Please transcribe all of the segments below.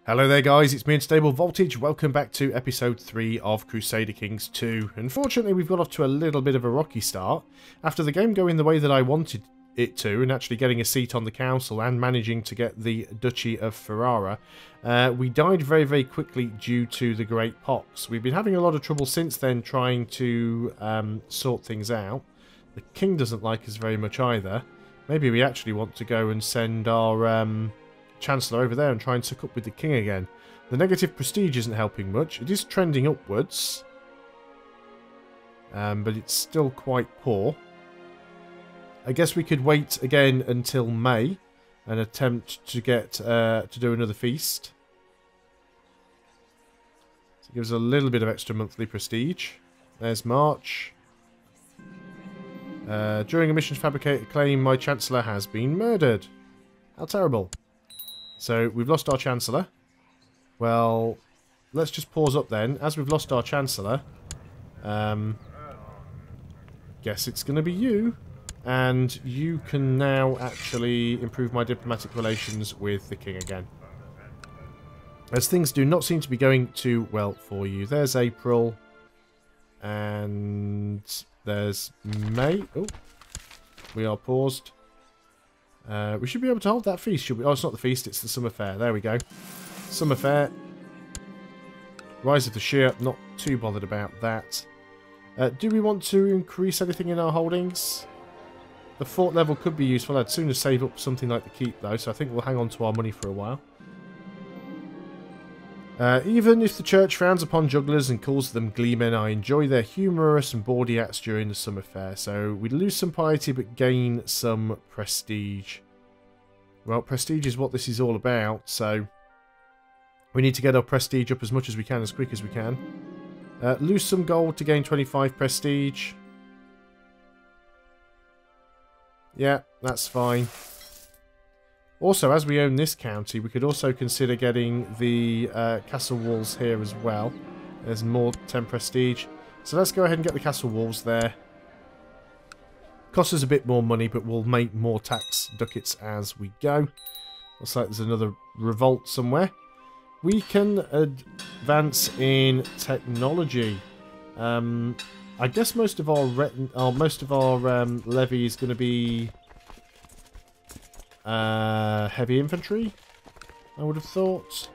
Hello there guys, it's me Unstable Voltage. Welcome back to episode 3 of Crusader Kings 2. Unfortunately we've got off to a little bit of a rocky start. After the game going the way that I wanted it to, and actually getting a seat on the council and managing to get the Duchy of Ferrara, we died very quickly due to the Great Pox. We've been having a lot of trouble since then trying to sort things out. The king doesn't like us very much either. Maybe we actually want to go and send our Chancellor over there and try and suck up with the king again. The negative prestige isn't helping much. It is trending upwards, but it's still quite poor. I guess we could wait again until May and attempt to get to do another feast. So it gives us a little bit of extra monthly prestige. There's March. During a mission to fabricate a claim, my Chancellor has been murdered. How terrible. So, we've lost our Chancellor. Well, let's just pause up then. As we've lost our Chancellor, guess it's going to be you. And you can now actually improve my diplomatic relations with the king again. As things do not seem to be going too well for you. There's April. And there's May. Oh, we are paused. We should be able to hold that feast, should we? Oh, it's not the feast, it's the summer fair. There we go. Summer fair. Rise of the Shear, not too bothered about that. Do we want to increase anything in our holdings? The fort level could be useful. I'd sooner save up something like the keep, though, so I think we'll hang on to our money for a while. Even if the church frowns upon jugglers and calls them gleemen, I enjoy their humorous and bawdy acts during the summer fair. So we lose some piety but gain some prestige. Well, prestige is what this is all about, so we need to get our prestige up as much as we can, as quick as we can. Lose some gold to gain 25 prestige. Yeah, that's fine. Also, as we own this county, we could also consider getting the castle walls here as well. There's more 10 prestige. So let's go ahead and get the castle walls there. Costs us a bit more money, but we'll make more tax ducats as we go. Looks like there's another revolt somewhere. We can advance in technology. I guess most of our levy is going to be heavy infantry, I would have thought.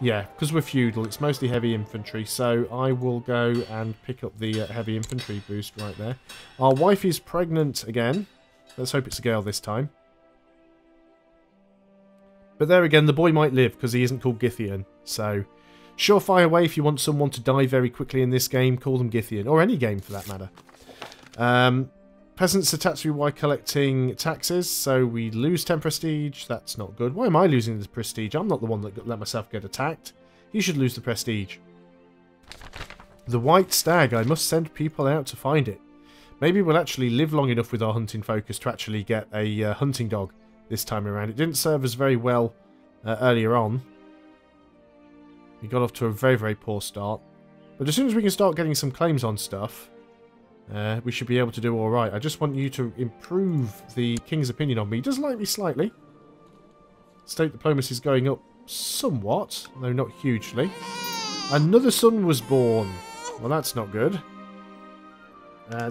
Yeah, because we're feudal, it's mostly heavy infantry, so I will go and pick up the heavy infantry boost right there. Our wife is pregnant again. Let's hope it's a girl this time. But there again, the boy might live because he isn't called Githian. So, surefire way if you want someone to die very quickly in this game, call them Githian. Or any game for that matter. Peasants are tax free while collecting taxes, so we lose 10 prestige. That's not good. Why am I losing the prestige? I'm not the one that let myself get attacked. He should lose the prestige. The white stag. I must send people out to find it. Maybe we'll actually live long enough with our hunting focus to actually get a hunting dog this time around. It didn't serve us very well earlier on. We got off to a very poor start. But as soon as we can start getting some claims on stuff, we should be able to do alright. I just want you to improve the king's opinion on me. He does like me slightly. State diplomacy is going up somewhat, though not hugely. Another son was born. Well, that's not good.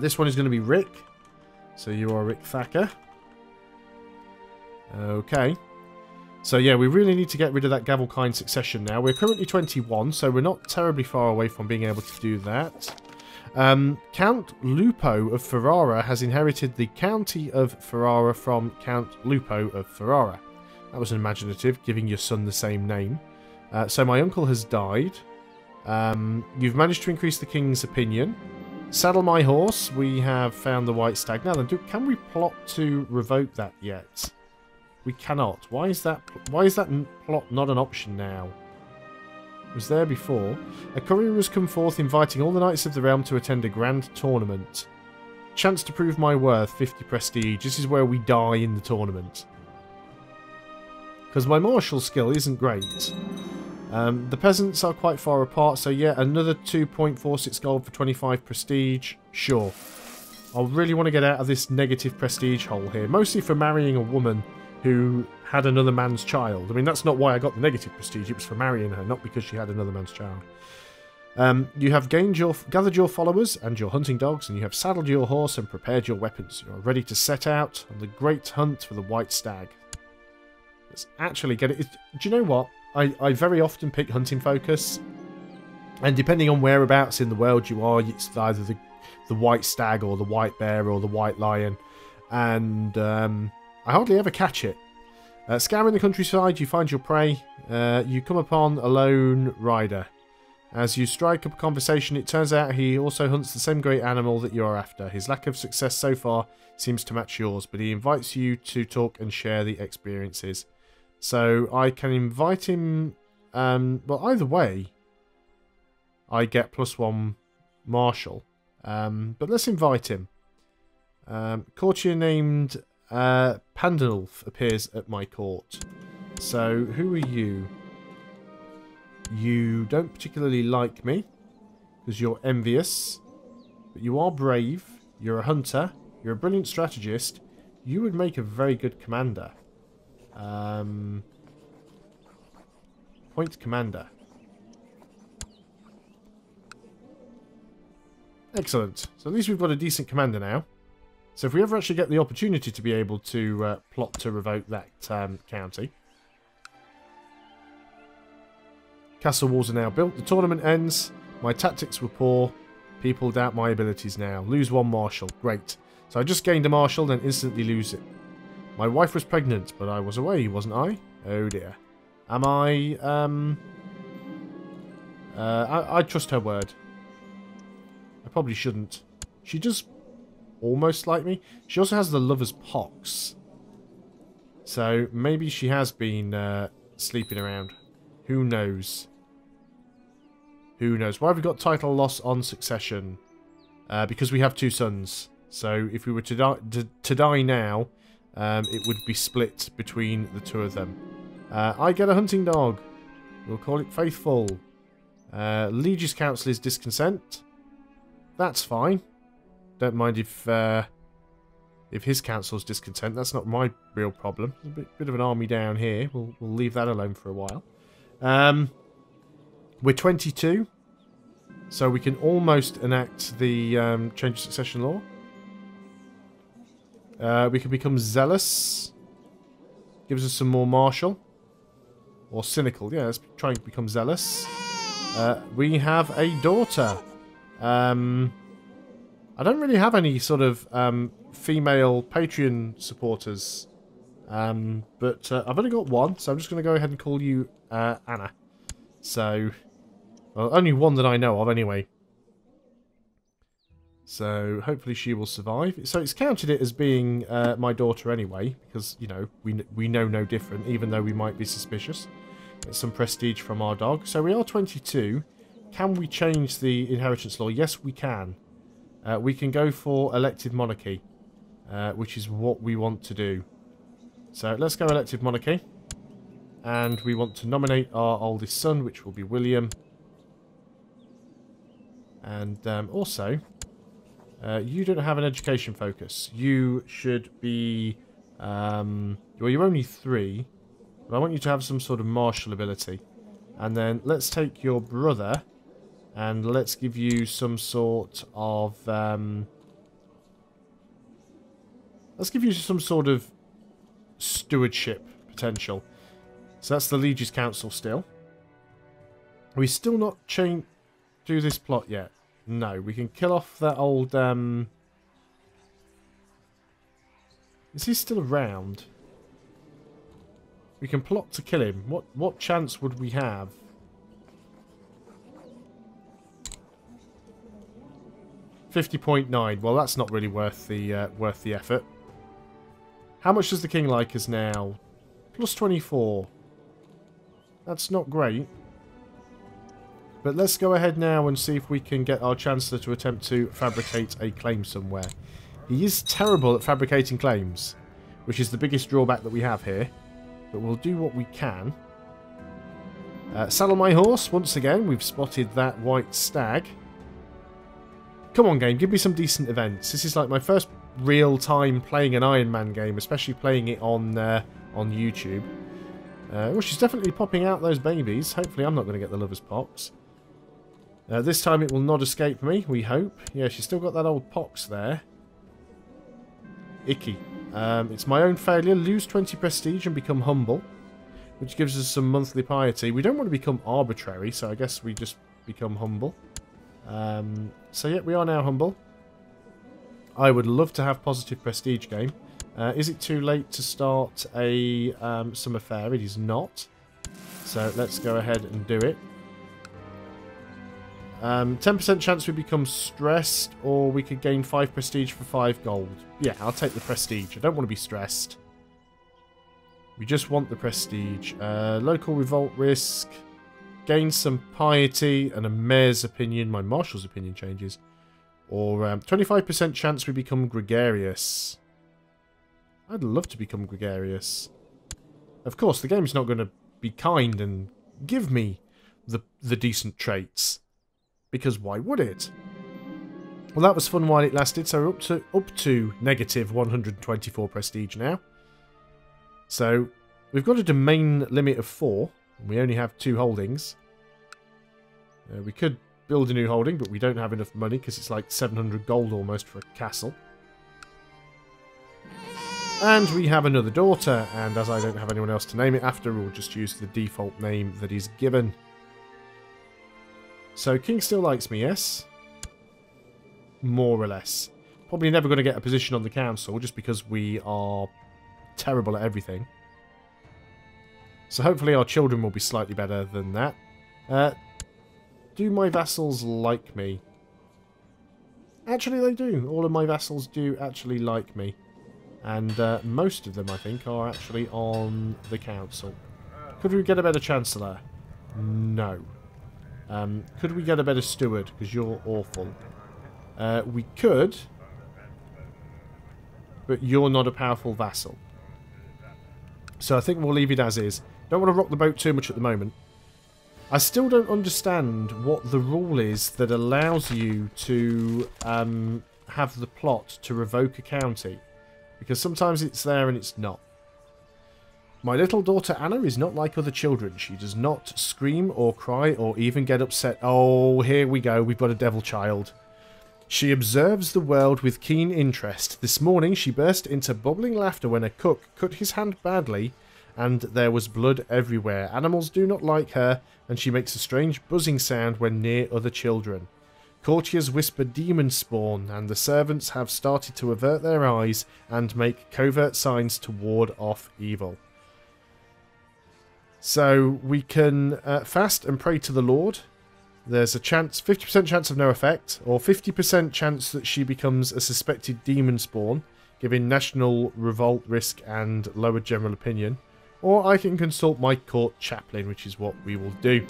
This one is going to be Rick. So you are Rick Thacker. Okay. So yeah, we really need to get rid of that Gavelkind succession now. We're currently 21, so we're not terribly far away from being able to do that. Count Lupo of Ferrara has inherited the county of Ferrara from Count Lupo of Ferrara. That was imaginative, giving your son the same name. So my uncle has died. You've managed to increase the king's opinion. Saddle my horse. We have found the white stag. Now then, can we plot to revoke that yet? We cannot. Why is that plot not an option now? Was there before. A courier has come forth inviting all the knights of the realm to attend a grand tournament. Chance to prove my worth, 50 prestige. This is where we die in the tournament. Because my martial skill isn't great. The peasants are quite far apart, so yeah, another 2.46 gold for 25 prestige. Sure. I really want to get out of this negative prestige hole here. Mostly for marrying a woman who had another man's child. I mean, that's not why I got the negative prestige. It was for marrying her, not because she had another man's child. You have gathered your followers and your hunting dogs, and you have saddled your horse and prepared your weapons. You are ready to set out on the great hunt for the white stag. Let's actually get it. Do you know what? I very often pick hunting focus, and depending on whereabouts in the world you are, it's either the white stag or the white bear or the white lion, and I hardly ever catch it. Scouring the countryside, you find your prey. You come upon a lone rider. As you strike up a conversation, it turns out he also hunts the same great animal that you are after. His lack of success so far seems to match yours, but he invites you to talk and share the experiences. So I can invite him... well, either way, I get +1 martial. But let's invite him. Courtier named Pandulf appears at my court. So, who are you? You don't particularly like me, because you're envious, but you are brave, you're a hunter, you're a brilliant strategist, you would make a very good commander. Point commander. Excellent. So at least we've got a decent commander now. So if we ever actually get the opportunity to be able to plot to revoke that county. Castle walls are now built. The tournament ends. My tactics were poor. People doubt my abilities now. Lose 1 marshal. Great. So I just gained a marshal, then instantly lose it. My wife was pregnant, but I was away, wasn't I? Oh dear. Am I... I trust her word. I probably shouldn't. She does almost like me. She also has the lover's pox. So maybe she has been sleeping around. Who knows? Who knows? Why have we got title loss on succession? Because we have 2 sons. So if we were to die now, it would be split between the 2 of them. I get a hunting dog. We'll call it Faithful. Liege's council is discontent. That's fine. Don't mind if his council's discontent. That's not my real problem. There's a bit of an army down here. We'll leave that alone for a while. We're 22, so we can almost enact the change of succession law. We can become zealous. Gives us some more martial. Or cynical. Yeah, let's try and become zealous. We have a daughter. I don't really have any sort of female Patreon supporters. But I've only got 1, so I'm just going to go ahead and call you Anna. So, well, only 1 that I know of anyway. So, hopefully she will survive. So it's counted it as being my daughter anyway, because, you know, we know no different, even though we might be suspicious. Get some prestige from our dog. So we are 22. Can we change the inheritance law? Yes, we can. We can go for elected monarchy, which is what we want to do. So let's go elected monarchy. And we want to nominate our oldest son, which will be William. And also, you don't have an education focus. You should be... well, you're only 3. But I want you to have some sort of martial ability. And then let's take your brother... And let's give you some sort of... let's give you some sort of stewardship potential. So that's the Liege's Council still. Are we still not do this plot yet? No, we can kill off that old... Is he still around? We can plot to kill him. What chance would we have? $50.9. Well, that's not really worth the effort. How much does the king like us now? Plus 24. That's not great. But let's go ahead now and see if we can get our chancellor to attempt to fabricate a claim somewhere. He is terrible at fabricating claims, which is the biggest drawback that we have here. But we'll do what we can. Saddle my horse. Once again, we've spotted that white stag. Come on, game. Give me some decent events. This is like my first real time playing an Ironman game, especially playing it on on YouTube. Well, she's definitely popping out those babies. Hopefully I'm not going to get the lover's pox. This time it will not escape me, we hope. Yeah, she's still got that old pox there. Icky. It's my own failure. Lose 20 prestige and become humble, which gives us some monthly piety. We don't want to become arbitrary, so I guess we just become humble. So yeah, we are now humble. I would love to have positive prestige game. Is it too late to start a summer fair? It is not. So let's go ahead and do it. 10% chance we become stressed, or we could gain 5 prestige for 5 gold. Yeah, I'll take the prestige. I don't want to be stressed. We just want the prestige. Local revolt risk. Gain some piety and a mayor's opinion. My marshal's opinion changes. Or 25% chance we become gregarious. I'd love to become gregarious. Of course, the game's not going to be kind and give me the decent traits. Because why would it? Well, that was fun while it lasted. So we're up to negative 124 prestige now. So we've got a domain limit of 4. And we only have 2 holdings. We could build a new holding, but we don't have enough money because it's like 700 gold almost for a castle. And we have another daughter, and as I don't have anyone else to name it after, we'll just use the default name that is given. So King still likes me, yes? More or less. Probably never going to get a position on the council, just because we are terrible at everything. So hopefully our children will be slightly better than that. Do my vassals like me? Actually, they do. All of my vassals do actually like me. And most of them, I think, are actually on the council. Could we get a better chancellor? No. Could we get a better steward? Because you're awful. We could. But you're not a powerful vassal. So I think we'll leave it as is. Don't want to rock the boat too much at the moment. I still don't understand what the rule is that allows you to have the plot to revoke a county. Because sometimes it's there and it's not. My little daughter Anna is not like other children. She does not scream or cry or even get upset. Oh, here we go. We've got a devil child. She observes the world with keen interest. This morning she burst into bubbling laughter when a cook cut his hand badly and there was blood everywhere. Animals do not like her, and she makes a strange buzzing sound when near other children. Courtiers whisper demon spawn, and the servants have started to avert their eyes and make covert signs to ward off evil. So we can fast and pray to the Lord. There's a chance, 50% chance of no effect, or 50% chance that she becomes a suspected demon spawn, giving national revolt risk and lower general opinion. Or I can consult my court chaplain, which is what we will do.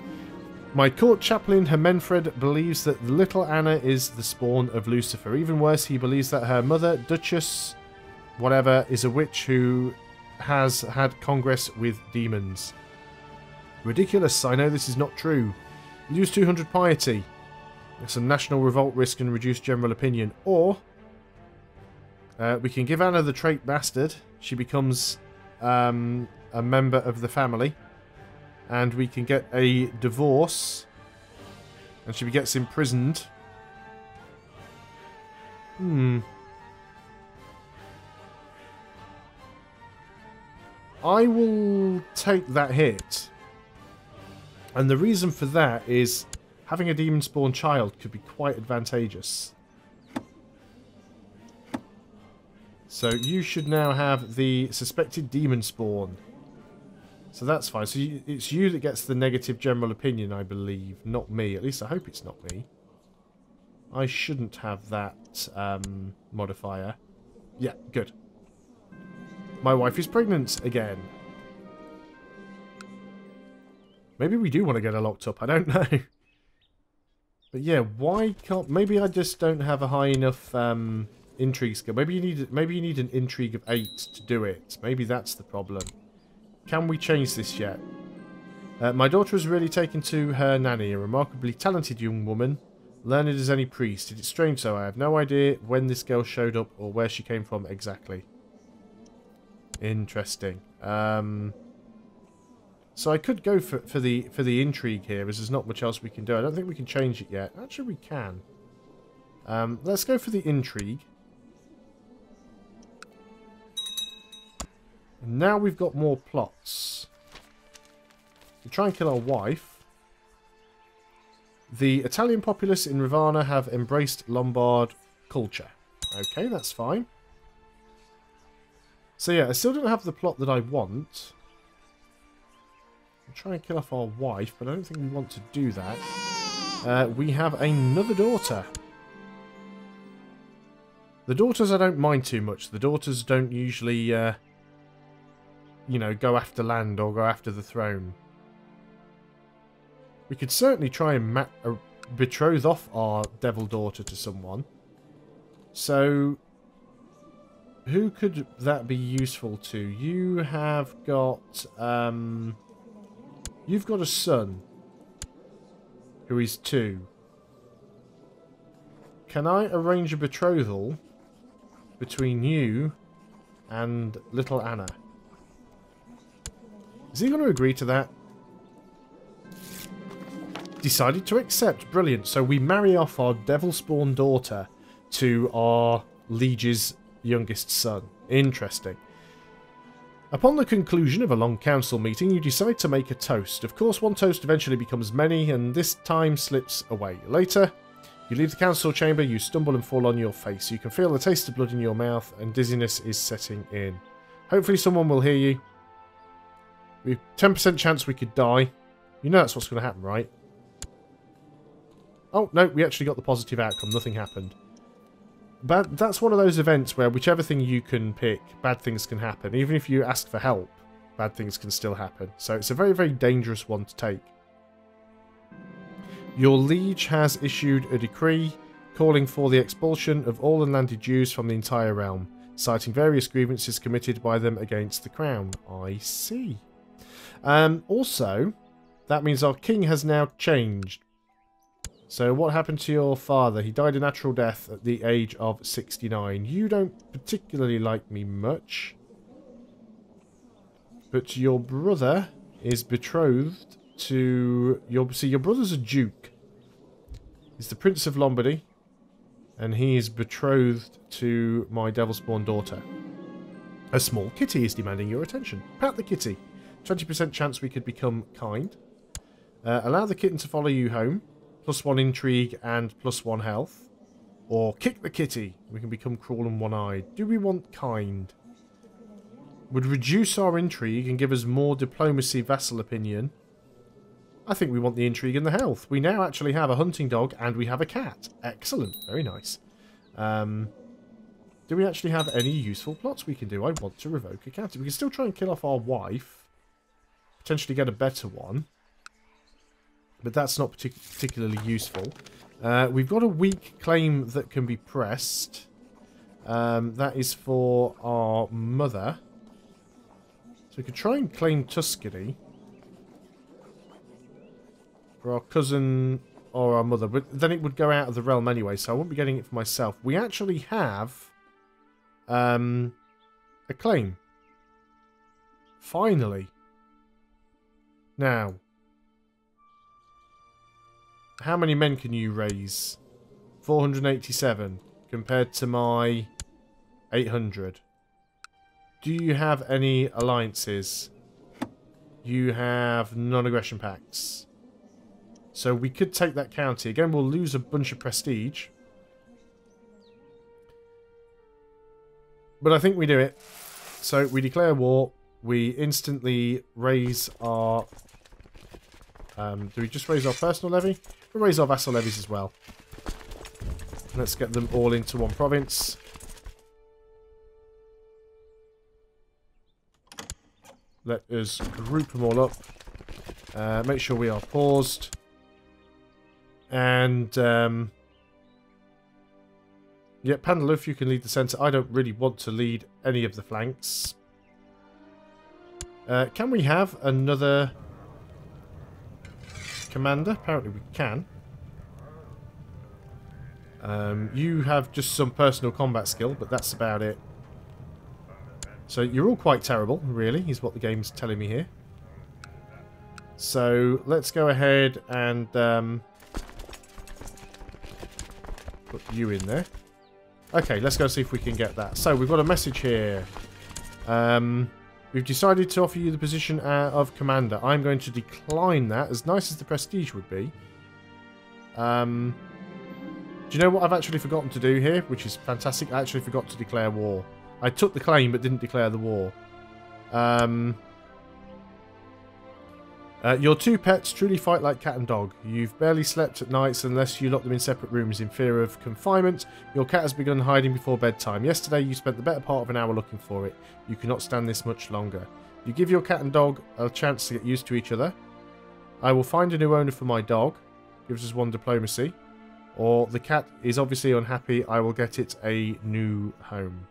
My court chaplain, Hermenfred, believes that the little Anna is the spawn of Lucifer. Even worse, he believes that her mother, Duchess, whatever, is a witch who has had congress with demons. Ridiculous, I know this is not true. Lose 200 piety. Some national revolt risk and reduce general opinion. Or we can give Anna the trait bastard. She becomes a member of the family. And we can get a divorce. And she gets imprisoned. I will take that hit. And the reason for that is having a demon spawn child could be quite advantageous. So you should now have the suspected demon spawn. So that's fine. So it's you that gets the negative general opinion, I believe. Not me. At least I hope it's not me. I shouldn't have that modifier. Yeah, good. My wife is pregnant again. Maybe we do want to get her locked up. I don't know. But yeah, why can't... Maybe I just don't have a high enough intrigue skill. Maybe you need an intrigue of 8 to do it. Maybe that's the problem. Can we change this yet? My daughter has really taken to her nanny, a remarkably talented young woman, learned as any priest. It is strange though, I have no idea when this girl showed up or where she came from exactly. Interesting. So I could go for the intrigue here, as there's not much else we can do. I don't think we can change it yet. Actually, we can. Let's go for the intrigue. And now we've got more plots. We try and kill our wife. The Italian populace in Ravenna have embraced Lombard culture. Okay, that's fine. So yeah, I still don't have the plot that I want. I'll try and kill off our wife, but I don't think we want to do that. We have another daughter. The daughters I don't mind too much. The daughters don't usually, you know, go after land or go after the throne. We could certainly try and betroth off our devil daughter to someone. So, who could that be useful to? You have got, you've got a son who is 2. Can I arrange a betrothal between you and little Anna? Is he going to agree to that? Decided to accept. Brilliant. So we marry off our devil-spawn daughter to our liege's youngest son. Interesting. Upon the conclusion of a long council meeting, you decide to make a toast. Of course, one toast eventually becomes many, and this time slips away. Later, you leave the council chamber, you stumble and fall on your face. You can feel the taste of blood in your mouth, and dizziness is setting in. Hopefully someone will hear you. We've 10% chance we could die. You know that's what's going to happen, right? Oh, no, we actually got the positive outcome. Nothing happened. But that's one of those events where whichever thing you can pick, bad things can happen. Even if you ask for help, bad things can still happen. So it's a very, very dangerous one to take. Your liege has issued a decree calling for the expulsion of all unlanded Jews from the entire realm, citing various grievances committed by them against the crown. I see. Also, that means our king has now changed. So what happened to your father? He died a natural death at the age of 69. You don't particularly like me much. But your brother is betrothed to... See, your brother's a duke. He's the Prince of Lombardy. And he is betrothed to my devil-spawn daughter. A small kitty is demanding your attention. Pat the kitty. 20% chance we could become kind. Allow the kitten to follow you home. +1 intrigue and +1 health. Or kick the kitty. We can become cruel and one-eyed. Do we want kind? Would reduce our intrigue and give us more diplomacy, vassal opinion. I think we want the intrigue and the health. We now actually have a hunting dog and we have a cat. Excellent. Very nice. Do we actually have any useful plots we can do? I want to revoke a cat. We can still try and kill off our wife. Potentially get a better one. But that's not particularly useful. We've got a weak claim that can be pressed. That is for our mother. So we could try and claim Tuscany. For our cousin or our mother. But then it would go out of the realm anyway, so I won't be getting it for myself. We actually have a claim. Finally. Now... how many men can you raise? 487 compared to my 800. Do you have any alliances? You have non-aggression pacts. So we could take that county. Again, we'll lose a bunch of prestige. But I think we do it. So we declare war. We instantly raise our... do we just raise our personal levy? We'll raise our vassal levies as well. Let's get them all into one province. Let us group them all up. Make sure we are paused. And, yeah, Pandaluf, you can lead the centre. I don't really want to lead any of the flanks. Can we have another... commander? Apparently we can. You have just some personal combat skill, but that's about it. So you're all quite terrible, really, is what the game's telling me here. So let's go ahead and put you in there. Okay, let's go see if we can get that. So we've got a message here. We've decided to offer you the position of commander. I'm going to decline that, as nice as the prestige would be. Do you know what I've actually forgotten to do here? Which is fantastic. I actually forgot to declare war. I took the claim but didn't declare the war. Your two pets truly fight like cat and dog. You've barely slept at nights unless you lock them in separate rooms in fear of confinement. Your cat has begun hiding before bedtime. Yesterday you spent the better part of an hour looking for it. You cannot stand this much longer. You give your cat and dog a chance to get used to each other. I will find a new owner for my dog. Gives us 1 diplomacy. Or the cat is obviously unhappy. I will get it a new home.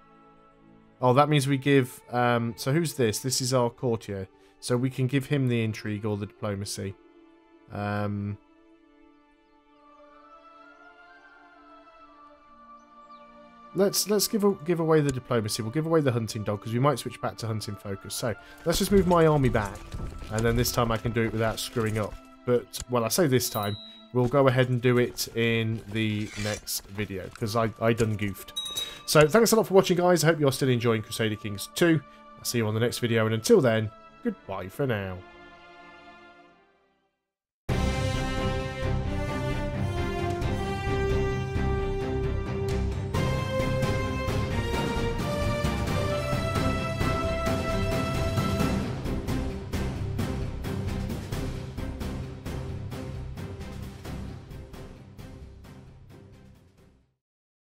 Oh, that means we give... so who's this? This is our courtier. So we can give him the intrigue or the diplomacy. Let's give away the diplomacy. We'll give away the hunting dog because we might switch back to hunting focus. So let's just move my army back, and then this time I can do it without screwing up. But well, I say this time we'll go ahead and do it in the next video because I done goofed. So thanks a lot for watching, guys. I hope you're still enjoying Crusader Kings 2. I'll see you on the next video, and until then, goodbye for now.